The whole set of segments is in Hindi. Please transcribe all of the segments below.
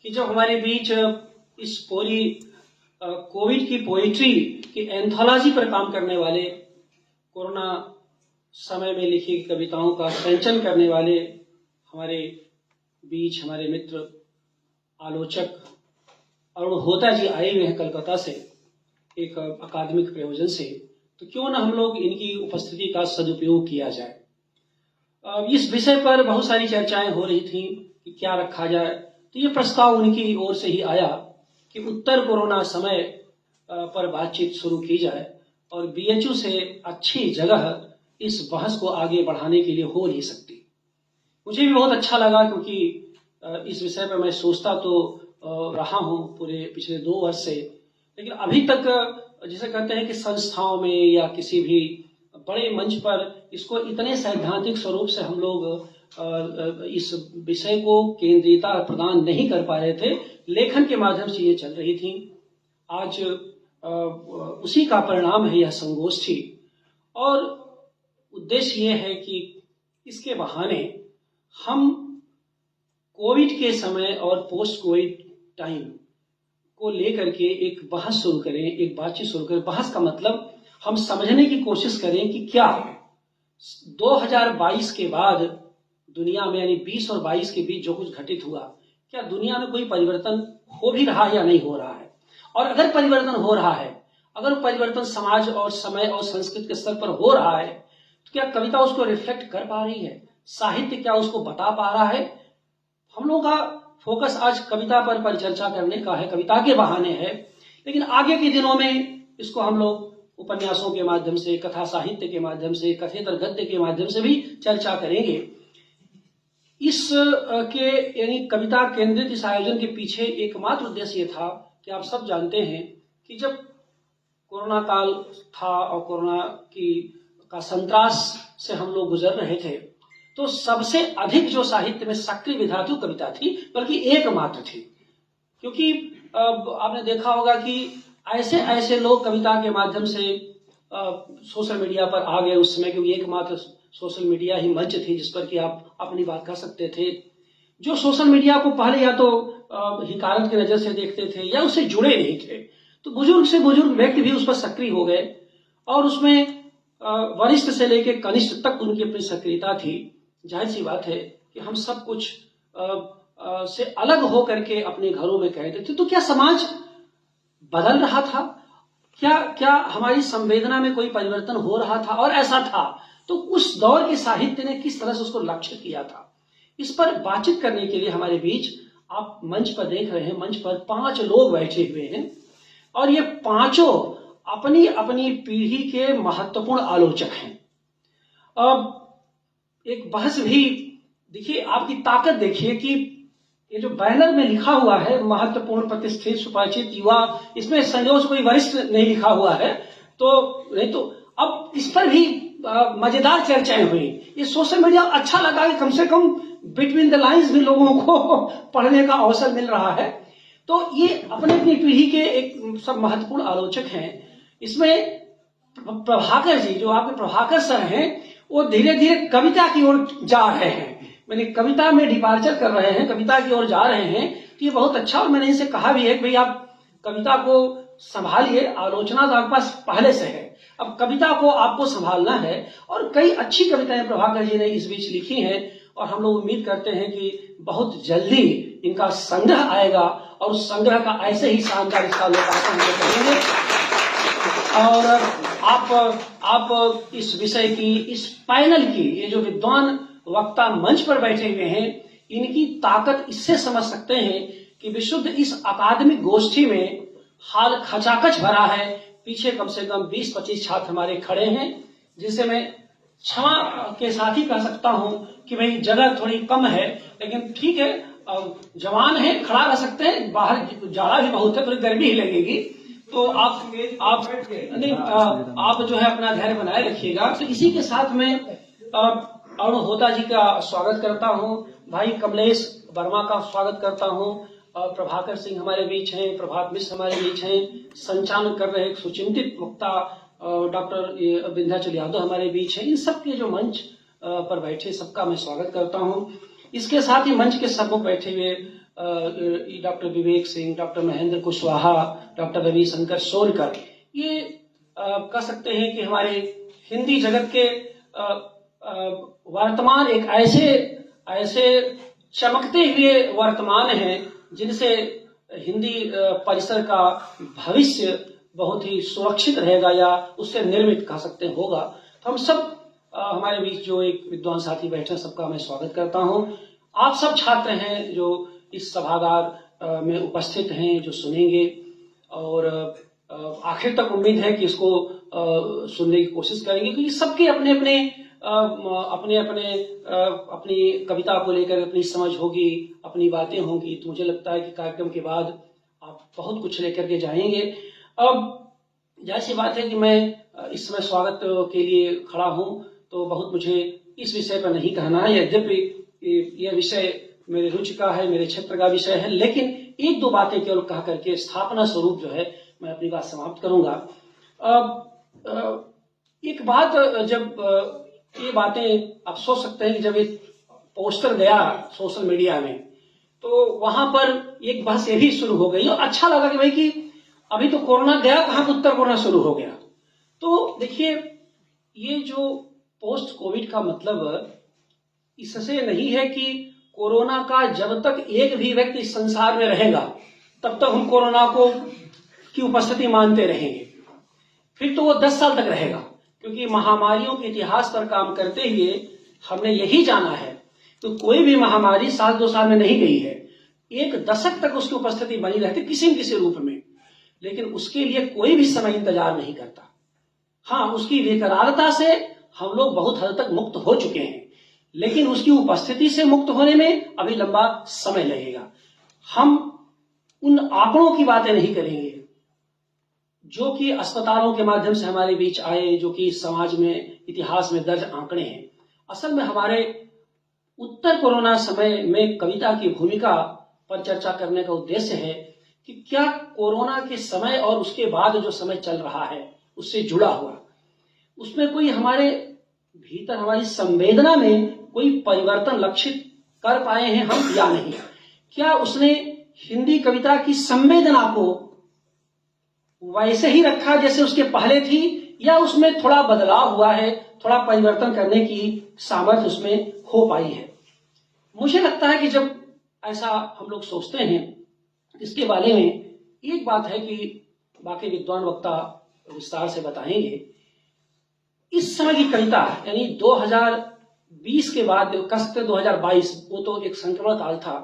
कि जब हमारे बीच इस पूरी कोविड की पोइट्री की एंथोलॉजी पर काम करने वाले, कोरोना समय में लिखी कविताओं का संचयन करने वाले हमारे बीच हमारे मित्र आलोचक अरुण होता जी आए हुए हैं कलकत्ता से एक अकादमिक प्रयोजन से, तो क्यों ना हम लोग इनकी उपस्थिति का सदुपयोग किया जाए। इस विषय पर बहुत सारी चर्चाएं हो रही थी कि क्या रखा जाए, तो ये प्रस्ताव उनकी ओर से ही आया कि उत्तर कोरोना समय पर बातचीत शुरू की जाए और बीएचयू से अच्छी जगह इस बहस को आगे बढ़ाने के लिए हो नहीं सकती। मुझे भी बहुत अच्छा लगा क्योंकि इस विषय पर मैं सोचता तो रहा हूं पूरे पिछले 2 वर्ष से, लेकिन अभी तक जिसे कहते हैं कि संस्थाओं में या किसी भी बड़े मंच पर इसको इतने सैद्धांतिक स्वरूप से हम लोग इस विषय को केंद्रीयता प्रदान नहीं कर पा रहे थे। लेखन के माध्यम से ये चल रही थी। आज उसी का परिणाम है यह संगोष्ठी, और उद्देश्य ये है कि इसके बहाने हम कोविड के समय और पोस्ट कोविड टाइम को लेकर के एक बहस शुरू करें, एक बातचीत शुरू करें। बहस का मतलब हम समझने की कोशिश करें कि क्या 2022 के बाद दुनिया में यानी 20 और 22 के बीच जो कुछ घटित हुआ, क्या दुनिया में कोई परिवर्तन हो भी रहा है या नहीं हो रहा है, और अगर परिवर्तन हो रहा है, अगर परिवर्तन समाज और समय और संस्कृति के स्तर पर हो रहा है, तो क्या कविता उसको रिफ्लेक्ट कर पा रही है, साहित्य क्या उसको बता पा रहा है। हम लोगों का फोकस आज कविता पर परिचर्चा करने का है, कविता के बहाने है, लेकिन आगे के दिनों में इसको हम लोग उपन्यासों के माध्यम से, कथा साहित्य के माध्यम से, कथेतर गद्य के माध्यम से भी चर्चा करेंगे। इस के यानी कविता केंद्रित इस आयोजन के पीछे एकमात्र उद्देश्य ये था कि आप सब जानते हैं कि जब कोरोना काल था और कोरोना का संत्रास से हम लोग गुजर रहे थे, तो सबसे अधिक जो साहित्य में सक्रिय विधा थी कविता थी, बल्कि एकमात्र थी। क्योंकि आपने देखा होगा कि ऐसे ऐसे लोग कविता के माध्यम से सोशल मीडिया पर आ गए उस समय, क्योंकि एकमात्र सोशल मीडिया ही मंच थी जिस पर कि आप अपनी बात कर सकते थे। जो सोशल मीडिया को पहले या तो हिकारत की नजर से देखते थे या उससे जुड़े नहीं थे, तो बुजुर्ग से बुजुर्ग व्यक्ति भी उस पर सक्रिय हो गए और उसमें वरिष्ठ से लेकर कनिष्ठ तक उनकी अपनी सक्रियता थी। जाहिर सी बात है कि हम सब कुछ से अलग हो करके अपने घरों में कहते थे, तो क्या समाज बदल रहा था, क्या हमारी संवेदना में कोई परिवर्तन हो रहा था, और ऐसा था तो उस दौर के साहित्य ने किस तरह से उसको लक्षित किया था। इस पर बातचीत करने के लिए हमारे बीच आप मंच पर देख रहे हैं, मंच पर 5 लोग बैठे हुए हैं और ये पांचों अपनी अपनी पीढ़ी के महत्वपूर्ण आलोचक हैं। अब एक बहस भी देखिए, आपकी ताकत देखिए कि ये जो बैनर में लिखा हुआ है महत्वपूर्ण प्रतिष्ठित सुपरिचित युवा, इसमें संयोग से कोई वरिष्ठ नहीं लिखा हुआ है, तो नहीं तो अब इस पर भी मजेदार चर्चाएं हुई। ये सोशल मीडिया अच्छा लगा कि कम से कम बिटवीन द लाइंस भी लोगों को पढ़ने का अवसर मिल रहा है। तो ये अपने अपनी पीढ़ी के एक सब महत्वपूर्ण आलोचक हैं। इसमें प्रभाकर जी, जो आपके प्रभाकर सर हैं, वो धीरे धीरे कविता की ओर जा रहे हैं, मैंने कविता में डिपार्चर कर रहे हैं, कविता की ओर जा रहे हैं। तो ये बहुत अच्छा, और मैंने इनसे कहा भी है कि भाई आप कविता को संभालिए, आलोचना तो आपके पास पहले से है, अब कविता को आपको संभालना है। और कई अच्छी कविताएं प्रभाकर जी ने इस बीच लिखी हैं और हम लोग उम्मीद करते हैं कि बहुत जल्दी इनका संग्रह आएगा और उस संग्रह का ऐसे ही शानदार इसका लोकार्पण हम करेंगे। और आप इस विषय की, इस पैनल की, ये जो विद्वान वक्ता मंच पर बैठे हुए हैं, इनकी ताकत इससे समझ सकते हैं कि विशुद्ध इस अकादमिक गोष्ठी में हाल खचाखच भरा है। पीछे कम से कम 20-25 छात्र हमारे खड़े हैं, जिसे मैं क्षमा के साथ ही कह सकता हूं कि भाई जगह थोड़ी कम है, लेकिन ठीक है, जवान है, खड़ा रह सकते हैं, बाहर जाड़ा भी बहुत है, थोड़ी गर्मी ही लगेगी, तो आप जो है अपना धैर्य बनाए रखिएगा। तो इसी के साथ में अरुण होता जी का स्वागत करता हूं, भाई कमलेश वर्मा का स्वागत करता हूं, प्रभाकर सिंह हमारे बीच हैं, प्रभात मिश्र हमारे बीच हैं, संचालन कर रहे एक सुचिंतित वक्ता डॉक्टर विंध्याचल यादव हमारे बीच हैं। इन सब के जो मंच पर बैठे सबका मैं स्वागत करता हूं। इसके साथ ही मंच के सम्मुख बैठे हुए doctor Vivek Singh, doctor Mahendra Kushwaha, doctor Ravishankar Sonkar, ये कह सकते हैं कि हमारे हिंदी जगत के वर्तमान एक ऐसे चमकते हुए वर्तमान हैं जिनसे हिंदी परिसर का भविष्य बहुत ही सुरक्षित रहेगा या उससे निर्मित कह सकते होगा। तो हम सब हमारे बीच जो एक विद्वान साथी बैठे हैं, सबका मैं स्वागत करता हूं। आप सब छात्र हैं जो इस सभागार में उपस्थित हैं, जो सुनेंगे, और आखिर तक उम्मीद है कि इसको सुनने की कोशिश करेंगे, क्योंकि सबके अपने अपनी कविता को लेकर अपनी समझ होगी, अपनी बातें होंगी। तो मुझे लगता है कि कार्यक्रम के बाद आप बहुत कुछ लेकर के जाएंगे। अब जाहिर सी बात है कि मैं इस समय स्वागत के लिए खड़ा हूं, तो बहुत मुझे इस विषय पर नहीं कहना है, यद्यपि यह विषय मेरे रुचि का है, मेरे क्षेत्र का विषय है, लेकिन एक दो बातें केवल कह करके स्थापना स्वरूप जो है मैं अपनी बात समाप्त करूंगा। एक बात, जब ये बातें आप सोच सकते हैं कि जब एक पोस्टर गया सोशल मीडिया में, तो वहां पर एक बहस ये भी शुरू हो गई, और अच्छा लगा कि भाई कि अभी तो कोरोना गया, कहां उत्तर कोरोना शुरू हो गया। तो देखिए, ये जो पोस्ट कोविड का मतलब इससे नहीं है कि कोरोना का जब तक एक भी व्यक्ति इस संसार में रहेगा तब तक हम कोरोना को की उपस्थिति मानते रहेंगे, फिर तो वो 10 साल तक रहेगा, क्योंकि महामारियों के इतिहास पर काम करते हुए हमने यही जाना है तो कोई भी महामारी साल 2 साल में नहीं गई है, 1 दशक तक उसकी उपस्थिति बनी रहती किसी न किसी रूप में, लेकिन उसके लिए कोई भी समय इंतजार नहीं करता। हाँ, उसकी विकरालता से हम लोग बहुत हद तक मुक्त हो चुके हैं, लेकिन उसकी उपस्थिति से मुक्त होने में अभी लंबा समय लगेगा। हम उन आंकड़ों की बातें नहीं करेंगे जो कि अस्पतालों के माध्यम से हमारे बीच आए, जो कि समाज में इतिहास में दर्ज आंकड़े हैं। असल में हमारे उत्तर कोरोना समय में कविता की भूमिका पर चर्चा करने का उद्देश्य है कि क्या कोरोना के समय और उसके बाद जो समय चल रहा है उससे जुड़ा हुआ, उसमें कोई हमारे भीतर हमारी संवेदना में कोई परिवर्तन लक्षित कर पाए हैं हम या नहीं। क्या उसने हिंदी कविता की संवेदना को वैसे ही रखा जैसे उसके पहले थी, या उसमें थोड़ा बदलाव हुआ है, थोड़ा परिवर्तन करने की सामर्थ्य उसमें हो पाई है। मुझे लगता है कि जब ऐसा हम लोग सोचते हैं, इसके बारे में एक बात है कि बाकी विद्वान वक्ता विस्तार से बताएंगे। इस समय की कविता यानी 2020 के बाद कह सकते 2022, वो तो एक संक्रमण काल था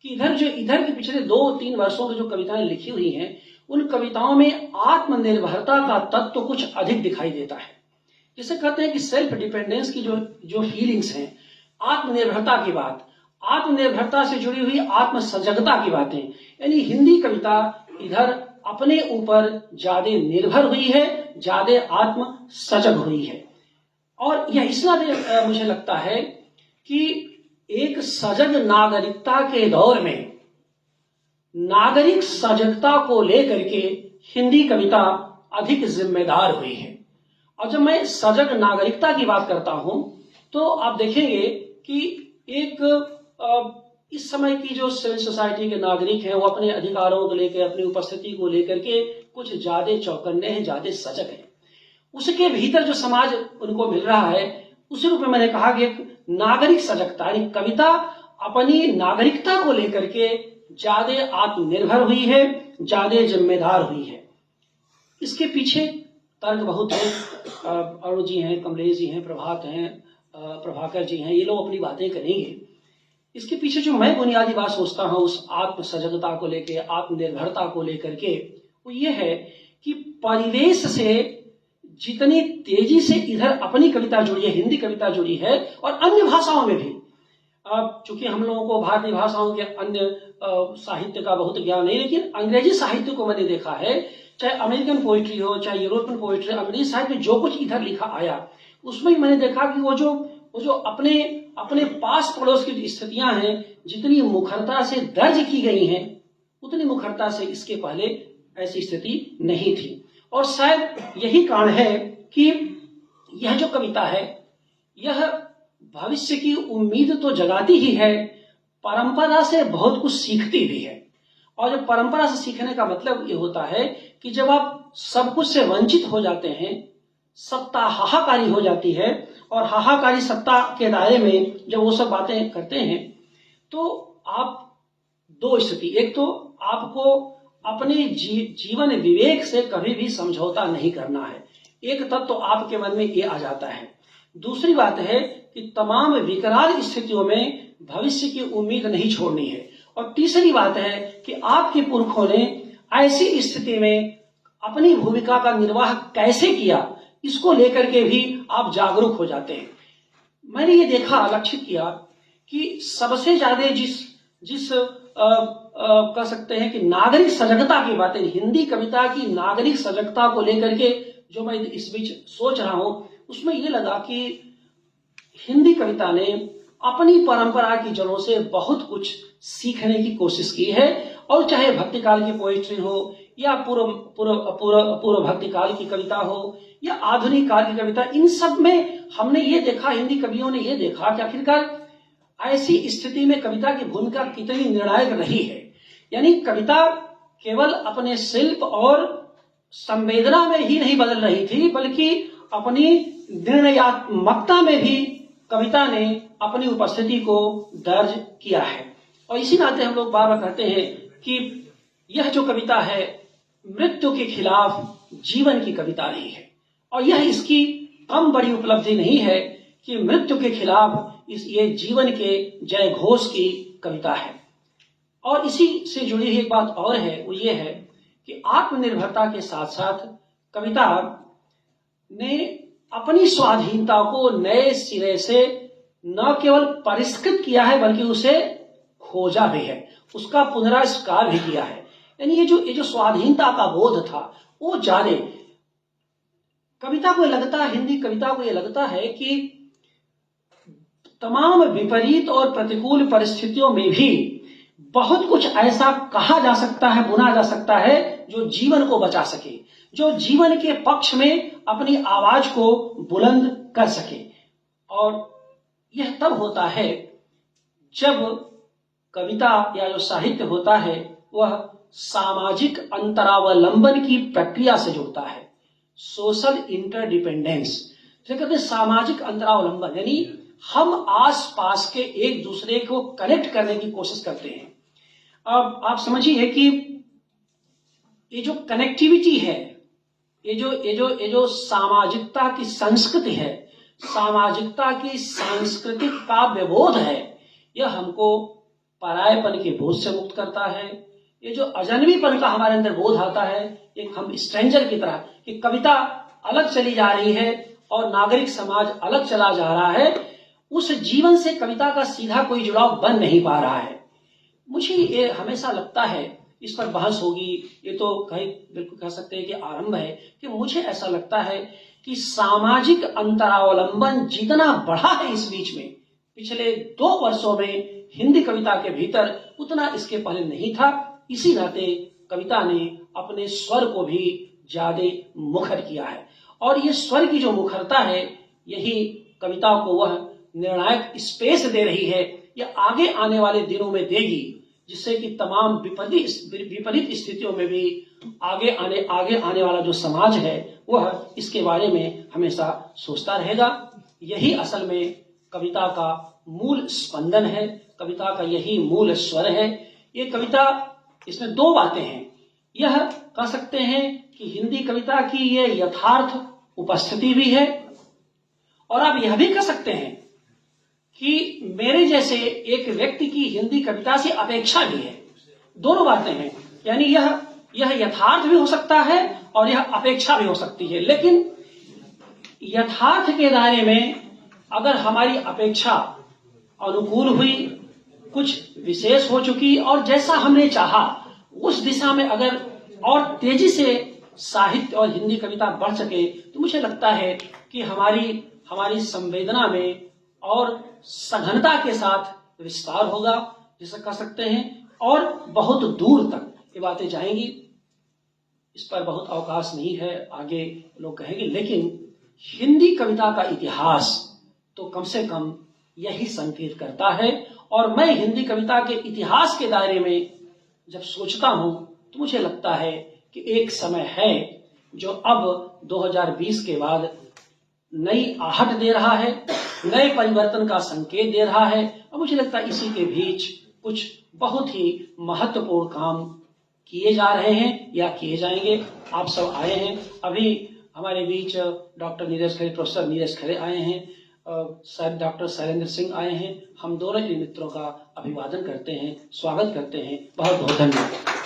कि इधर के पिछले 2-3 वर्षों की जो कविताएं लिखी हुई हैं, उन कविताओं में आत्मनिर्भरता का तत्व तो कुछ अधिक दिखाई देता है। जिसे कहते हैं कि सेल्फ डिपेंडेंस की जो फीलिंग्स हैं, आत्मनिर्भरता की बात, आत्मनिर्भरता से जुड़ी हुई आत्मसजगता की बातें, यानी हिंदी कविता इधर अपने ऊपर ज्यादा निर्भर हुई है, ज्यादा आत्म सजग हुई है। और यह इसलिए मुझे लगता है कि एक सजग नागरिकता के दौर में नागरिक सजगता को लेकर के हिंदी कविता अधिक जिम्मेदार हुई है। और जब मैं सजग नागरिकता की बात करता हूं तो आप देखेंगे कि एक इस समय की जो सिविल सोसाइटी के नागरिक हैं, वो अपने अधिकारों को लेकर, अपनी उपस्थिति को लेकर के कुछ ज्यादा चौकन्ने हैं, ज्यादा सजग हैं। उसके भीतर जो समाज उनको मिल रहा है, उसी रूप में मैंने कहा कि एक नागरिक सजगता, यानी कविता अपनी नागरिकता को लेकर के ज्यादा आत्मनिर्भर हुई है, ज्यादा जिम्मेदार हुई है। इसके पीछे तर्क बहुत है। अरुण जी हैं, कमलेश जी हैं, प्रभात हैं, प्रभाकर जी हैं, ये लोग अपनी बातें करेंगे। इसके पीछे जो मैं बुनियादी बात सोचता हूं उस आत्म सजगता को लेकर, आत्मनिर्भरता को लेकर के, वो ये है कि परिवेश से जितनी तेजी से इधर अपनी कविता जुड़ी है, हिंदी कविता जुड़ी है, और अन्य भाषाओं में भी, चूंकि हम लोगों को भारतीय भाषाओं के अन्य साहित्य का बहुत ज्ञान नहीं, लेकिन अंग्रेजी साहित्य को मैंने देखा है, चाहे अमेरिकन पोइट्री हो, चाहे यूरोपियन पोइट्री, अंग्रेजी साहित्य में जो कुछ इधर लिखा आया, उसमें मैंने देखा कि वो जो अपने पास पड़ोस की जो स्थितियां हैं, जितनी मुखरता से दर्ज की गई हैं, उतनी मुखरता से इसके पहले ऐसी स्थिति नहीं थी। और शायद यही कारण है कि यह जो कविता है, यह भविष्य की उम्मीद तो जगाती ही है, परंपरा से बहुत कुछ सीखती भी है। और जब परंपरा से सीखने का मतलब ये होता है कि जब आप सब कुछ से वंचित हो जाते हैं, सत्ता हाहाकारी हो जाती है, और हाहाकारी सत्ता के दायरे में जब वो सब बातें करते हैं, तो आप दो स्थिति, एक तो आपको अपने जीवन विवेक से कभी भी समझौता नहीं करना है, एक तत्व तो आपके मन में ये आ जाता है। दूसरी बात है कि तमाम विकराल स्थितियों में भविष्य की उम्मीद नहीं छोड़नी है। और तीसरी बात है कि आपके पुरखों ने ऐसी स्थिति में अपनी भूमिका का निर्वाह कैसे किया, इसको लेकर के भी आप जागरूक हो जाते हैं। मैंने ये देखा, लक्षित किया कि सबसे ज्यादा जिस कह सकते हैं कि नागरिक सजगता की बातें, हिंदी कविता की नागरिक सजगता को लेकर के जो मैं इस बीच सोच रहा हूं, उसमें ये लगा कि हिंदी कविता ने अपनी परंपरा की जड़ों से बहुत कुछ सीखने की कोशिश की है। और चाहे भक्ति काल की पोएट्री हो, या पूर्व भक्ति काल की कविता हो, या आधुनिक काल की कविता, इन सब में हमने ये देखा, हिंदी कवियों ने ये देखा कि आखिरकार ऐसी स्थिति में कविता की भूमिका कितनी निर्णायक रही है। यानी कविता केवल अपने शिल्प और संवेदना में ही नहीं बदल रही थी, बल्कि अपनी निर्णयात्मकता में भी कविता ने अपनी उपस्थिति को दर्ज किया है। और इसी नाते हम लोग बार बार कहते हैं कि यह जो कविता है मृत्यु के खिलाफ जीवन की कविता रही है। और यह इसकी कम बड़ी उपलब्धि नहीं है कि मृत्यु के खिलाफ ये जीवन के जय घोष की कविता है। और इसी से जुड़ी हुई एक बात और है, वो ये है कि आत्मनिर्भरता के साथ साथ कविता ने अपनी स्वाधीनता को नए सिरे से न केवल परिष्कृत किया है, बल्कि उसे खोजा भी है, उसका पुनराविष्कार भी किया है। यानी ये जो स्वाधीनता का बोध था, वो जाने कविता को लगता है, हिंदी कविता को ये लगता है कि तमाम विपरीत और प्रतिकूल परिस्थितियों में भी बहुत कुछ ऐसा कहा जा सकता है, बुना जा सकता है, जो जीवन को बचा सके, जो जीवन के पक्ष में अपनी आवाज को बुलंद कर सके। और यह तब होता है जब कविता या जो साहित्य होता है वह सामाजिक अंतरावलंबन की प्रक्रिया से जुड़ता है, सोशल इंटरडिपेंडेंस जिसे कहते हैं। सामाजिक अंतरावलंबन यानी हम आस पास के एक दूसरे को कनेक्ट करने की कोशिश करते हैं। अब आप समझिए कि ये जो कनेक्टिविटी है, ये जो सामाजिकता की संस्कृति है, सामाजिकता की सांस्कृतिक काव्यबोध है, यह हमको परायेपन के बोझ से मुक्त करता है। ये जो अजनबीपन का हमारे अंदर बोध आता है, एक हम स्ट्रेंजर की तरह, कि कविता अलग चली जा रही है और नागरिक समाज अलग चला जा रहा है, उस जीवन से कविता का सीधा कोई जुड़ाव बन नहीं पा रहा है। मुझे ये हमेशा लगता है, इस पर बहस होगी, ये तो बिल्कुल कह सकते हैं कि आरंभ है, कि मुझे ऐसा लगता है कि सामाजिक अंतरावलंबन जितना बढ़ा है इस बीच में, पिछले 2 वर्षों में हिंदी कविता के भीतर, उतना इसके पहले नहीं था। इसी नाते कविता ने अपने स्वर को भी ज्यादा मुखर किया है, और ये स्वर की जो मुखरता है, यही कविता को वह निर्णायक स्पेस दे रही है, या आगे आने वाले दिनों में देगी, जिससे कि तमाम विपरीत स्थितियों में भी आगे आने वाला जो समाज है वह इसके बारे में हमेशा सोचता रहेगा। यही असल में कविता का मूल स्पंदन है, कविता का यही मूल स्वर है। ये कविता, इसमें 2 बातें हैं। यह कह सकते हैं कि हिंदी कविता की ये यथार्थ उपस्थिति भी है, और आप यह भी कह सकते हैं कि मेरे जैसे एक व्यक्ति की हिंदी कविता से अपेक्षा भी है। दोनों बातें हैं, यानी यह यथार्थ भी हो सकता है और यह अपेक्षा भी हो सकती है। लेकिन यथार्थ के दायरे में अगर हमारी अपेक्षा अनुकूल हुई, कुछ विशेष हो चुकी, और जैसा हमने चाहा उस दिशा में अगर और तेजी से साहित्य और हिंदी कविता बढ़ सके, तो मुझे लगता है कि हमारी संवेदना में और सघनता के साथ विस्तार होगा, जिसे कह सकते हैं, और बहुत दूर तक ये बातें जाएंगी। इस पर बहुत अवकाश नहीं है, आगे लोग कहेंगे, लेकिन हिंदी कविता का इतिहास तो कम से कम यही संकेत करता है। और मैं हिंदी कविता के इतिहास के दायरे में जब सोचता हूं तो मुझे लगता है कि एक समय है जो अब 2020 के बाद नई आहट दे रहा है, नए परिवर्तन का संकेत दे रहा है। और मुझे लगता है इसी के बीच कुछ बहुत ही महत्वपूर्ण काम किए जा रहे हैं या किए जाएंगे। आप सब आए हैं, अभी हमारे बीच डॉक्टर नीरज खरे, प्रोफेसर नीरज खरे आए हैं, डॉक्टर शैलेंद्र सिंह आए हैं। हम दोनों इन मित्रों का अभिवादन करते हैं, स्वागत करते हैं। बहुत बहुत धन्यवाद।